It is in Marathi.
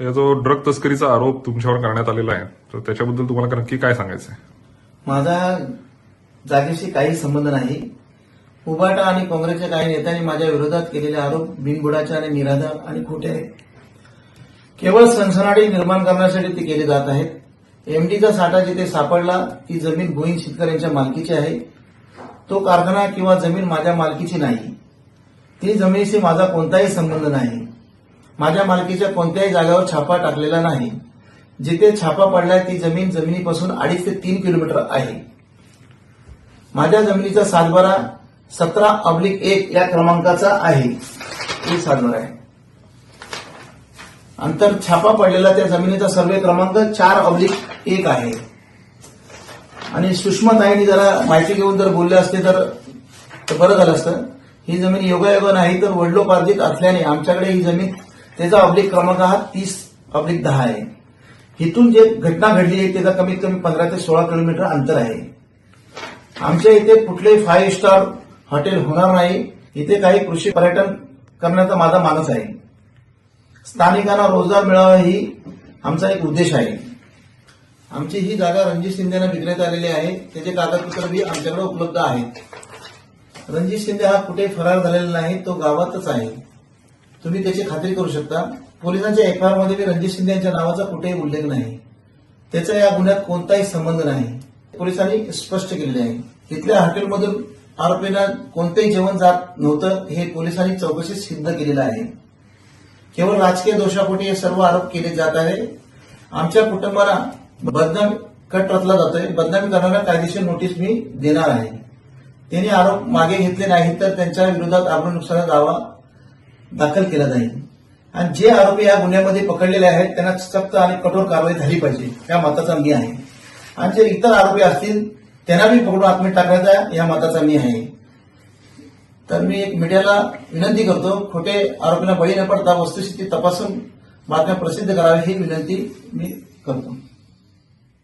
या जो ड्रग तस्करीचा आरोप तुमच्यावर करण्यात आलेला आहे तर त्याच्याबद्दल तुम्हाला नक्की काय सांगायचं आहे? माझा जागेशी काही संबंध नाही. उबाटा आणि काँग्रेसच्या काही नेत्यांनी माझ्या विरोधात केलेले आरोप बिनबुडाचे आणि निराधार आणि खोटे आहेत. केवळ सनसनाटी निर्माण करण्यासाठी ते केले जात आहेत. एमडीचा साठा जिथे सापडला ती जमीन भोईन शेतकऱ्यांच्या मालकीची आहे. तो कारखाना किंवा जमीन माझ्या मालकीची नाही. ती जमिनीशी माझा कोणताही संबंध नाही. माझ्या मालकीच्या कोणत्याही जागेवर छापा टाकलेला नाही. जिथे छापा पडलाय ती जमीन जमिनीपासून 2.5 ते 3 किलोमीटर आहे. माझ्या जमिनीचा सातबारा 17/1 या क्रमांकाचा आहे. ही सातबारा आहे. अंतर छापा पडलेला त्या जमिनीचा सर्वे क्रमांक 4/1 आहे. आणि सुषमाताईंनी जरा माहिती घेऊन जर बोलले असते तर बरं झालं असतं. ही जमीन योगायोग नाही तर वडिलोपार्जित असल्याने आमच्याकडे ही जमीन त्याचा अब्लिक क्रमांक हा 30/10 आहे. इथून जे घटना घडली आहे त्याचा कमीत कमी 15 ते 16 किलोमीटर अंतर आहे. आमच्या इथे कुठलेही 5 स्टार हॉटेल होणार नाही. इथे काही कृषी पर्यटन करण्याचा माझा मानस आहे. स्थानिकांना रोजगार मिळावा ही आमचा एक उद्देश आहे. आमची ही जागा रणजित शिंदेना विकण्यात आलेली आहे. त्याचे कागदपत्र आमच्याकडे उपलब्ध आहेत. रणजित शिंदे हा कुठे फरार झालेला नाही. तो गावातच आहे. तुम्ही त्याची खात्री करू शकता. पोलिसांच्या एफआयआर मध्ये रणजित शिंदे यांच्या नावाचा कुठेही उल्लेख नाही. त्याचा या गुन्ह्यात कोणताही संबंध नाही. पोलिसांनी स्पष्ट केलेले आहे. तिथल्या हॉटेलमधून आरोपींना कोणतेही जेवण जात नव्हतं हे पोलिसांनी चौकशीत सिद्ध केलेलं आहे. केवळ राजकीय दोषापोटी हे सर्व आरोप केले जात आहे. आमच्या कुटुंबाला बदनामी कट रचला जातोय. बदनामी करणाऱ्या कायदेशीर नोटीस मी देणार आहे. त्यांनी आरोप मागे घेतले नाहीत तर त्यांच्या विरोधात आबरू नुकसानाचा दावा दाखल केला जाईल. आणि जे आरोपी या गुन्ह्यामध्ये पकडलेले आहेत त्यांना सक्त आणि कठोर कारवाई झाली पाहिजे या मताचा मी आहे. आणि जे इतर आरोपी असतील त्यांना बी पकडून आत्महत्या टाकण्याचा या मताचा मी आहे. तर मी एक मीडियाला विनंती करतो, खोटे आरोपींना बळी न पडता वस्तुस्थिती तपासून बातम्या प्रसिद्ध कराव्या ही विनंती मी करतो.